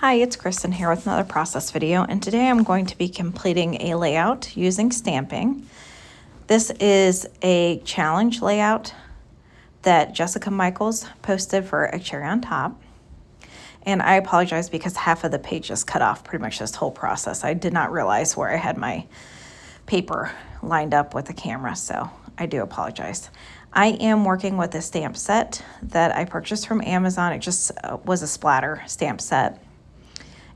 Hi, it's Kristen here with another process video, and today I'm going to be completing a layout using stamping. This is a challenge layout that Jessica Michaels posted for a cherry on top. And I apologize because half of the page is cut off pretty much this whole process. I did not realize where I had my paper lined up with the camera, so I do apologize. I am working with a stamp set that I purchased from Amazon. It just was a splatter stamp set.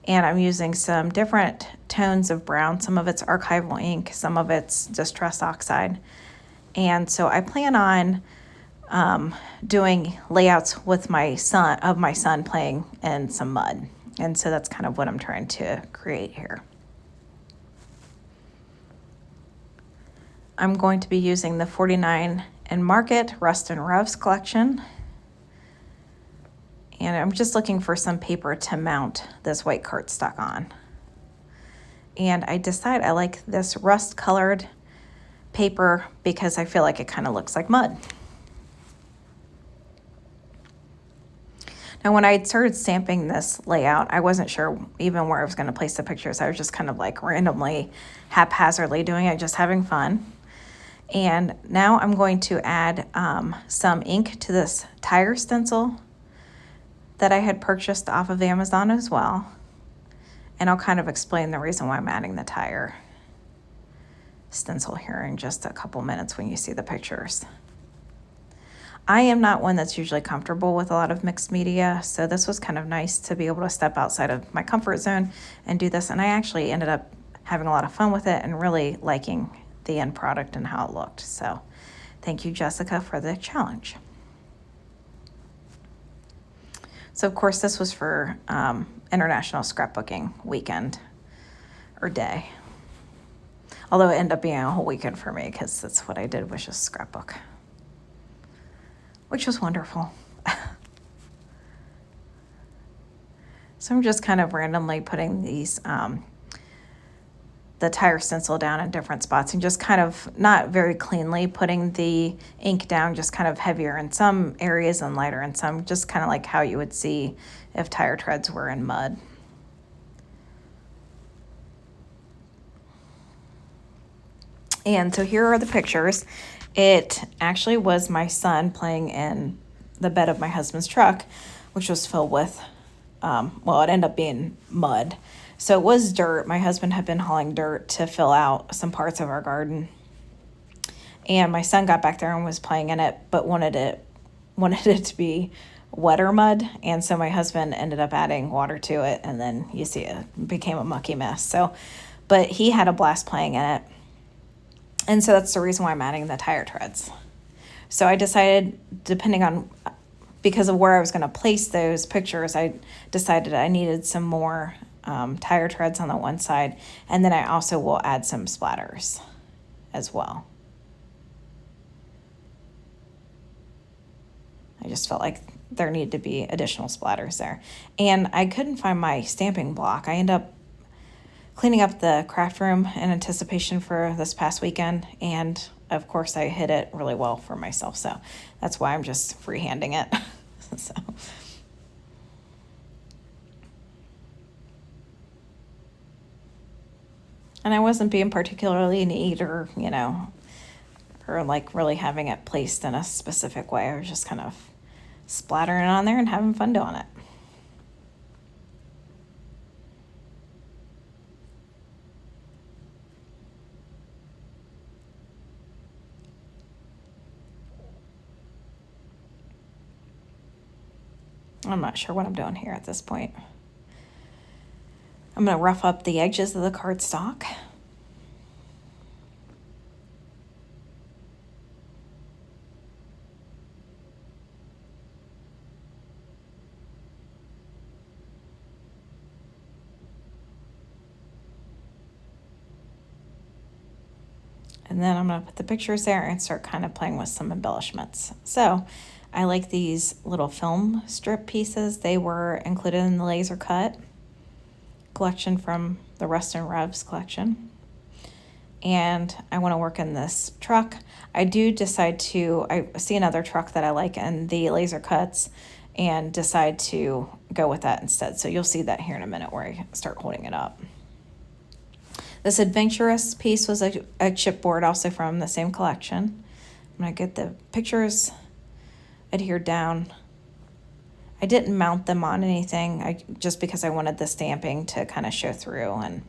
And I'm using some different tones of brown. Some of it's archival ink, some of it's distress oxide. And so I plan on doing layouts with my son playing in some mud. And so that's kind of what I'm trying to create here. I'm going to be using the 49 and Market Rust and Revs collection. And I'm just looking for some paper to mount this white cardstock on. And I decide I like this rust colored paper because I feel like it kind of looks like mud. Now, when I started stamping this layout, I wasn't sure even where I was going to place the pictures. I was just kind of like randomly, haphazardly doing it, just having fun. And now I'm going to add some ink to this tire stencil that I had purchased off of Amazon as well. And I'll kind of explain the reason why I'm adding the tire stencil here in just a couple minutes when you see the pictures. I am not one that's usually comfortable with a lot of mixed media, so this was kind of nice to be able to step outside of my comfort zone and do this. And I actually ended up having a lot of fun with it and really liking the end product and how it looked. So thank you, Jessica, for the challenge. So, of course, this was for International Scrapbooking Weekend or day. Although it ended up being a whole weekend for me because that's what I did, was just scrapbook, which was wonderful. So I'm just kind of randomly putting these the tire stencil down in different spots and just kind of not very cleanly putting the ink down, just kind of heavier in some areas and lighter in some, just kind of like how you would see if tire treads were in mud. And so here are the pictures. It actually was my son playing in the bed of my husband's truck, which was filled with, it ended up being mud. So it was dirt. My husband had been hauling dirt to fill out some parts of our garden. And my son got back there and was playing in it, but wanted it to be wetter mud. And so my husband ended up adding water to it, and then you see it became a mucky mess. So, but he had a blast playing in it. And so that's the reason why I'm adding the tire treads. So I decided, because of where I was going to place those pictures, I decided I needed some more tire treads on the one side, and then I also will add some splatters as well. I just felt like there needed to be additional splatters there. And I couldn't find my stamping block. I ended up cleaning up the craft room in anticipation for this past weekend, and of course I hid it really well for myself, so that's why I'm just freehanding it. So. And I wasn't being particularly neat or like really having it placed in a specific way. I was just kind of splattering it on there and having fun doing it. I'm not sure what I'm doing here at this point. I'm going to rough up the edges of the cardstock. And then I'm going to put the pictures there and start kind of playing with some embellishments. So I like these little film strip pieces. They were included in the laser cut collection from the Rust and Revs collection. And I want to work in this truck. I see another truck that I like in the laser cuts, and decide to go with that instead. So you'll see that here in a minute where I start holding it up. This Adventurous piece was a chipboard also from the same collection. I'm going to get the pictures adhered down. I didn't mount them on anything, just because I wanted the stamping to kind of show through. And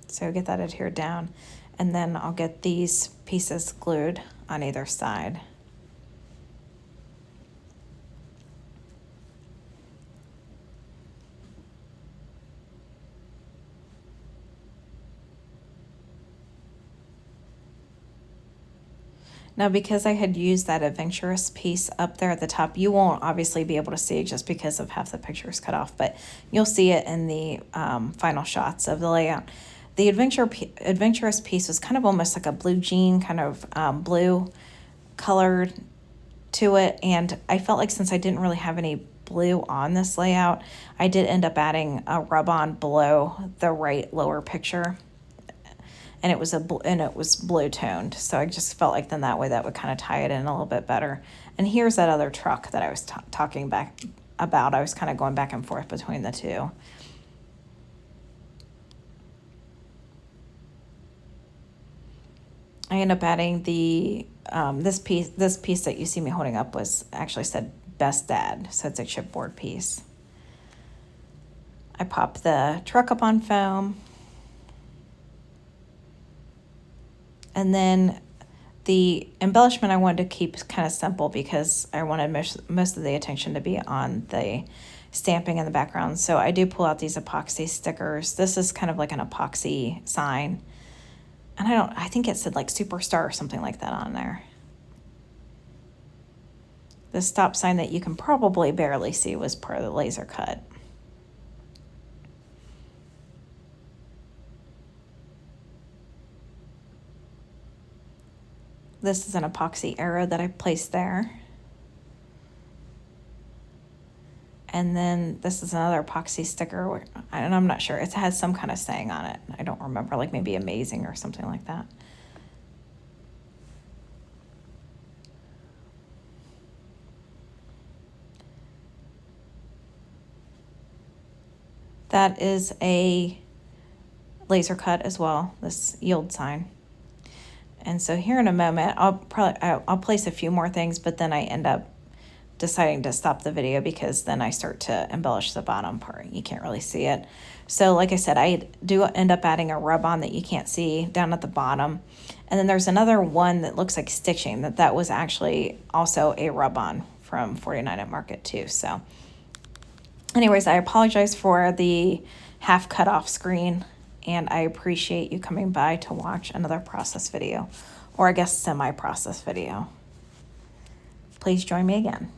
so get that adhered down, and then I'll get these pieces glued on either side. Now, because I had used that Adventurous piece up there at the top, you won't obviously be able to see it just because of half the pictures cut off, but you'll see it in the final shots of the layout. The Adventurous piece was kind of almost like a blue jean, kind of blue colored to it, and I felt like since I didn't really have any blue on this layout, I did end up adding a rub-on below the right lower picture. And it was blue toned, so I just felt like then that way that would kind of tie it in a little bit better. And here's that other truck that I was talking back about. I was kind of going back and forth between the two. I end up adding the this piece that you see me holding up was actually said Best Dad, so it's a chipboard piece. I popped the truck up on foam. And then the embellishment I wanted to keep kind of simple because I wanted most of the attention to be on the stamping in the background. So I do pull out these epoxy stickers. This is kind of like an epoxy sign. And I think it said like Superstar or something like that on there. The stop sign that you can probably barely see was part of the laser cut. This is an epoxy arrow that I placed there. And then this is another epoxy sticker, and I'm not sure. It has some kind of saying on it. I don't remember, like maybe amazing or something like that. That is a laser cut as well, this yield sign. And so here in a moment, I'll place a few more things, but then I end up deciding to stop the video because then I start to embellish the bottom part. You can't really see it. So like I said, I do end up adding a rub-on that you can't see down at the bottom. And then there's another one that looks like stitching that was actually also a rub-on from 49 at Market too. So anyways, I apologize for the half cut off screen, and I appreciate you coming by to watch another process video, or I guess semi-process video. Please join me again.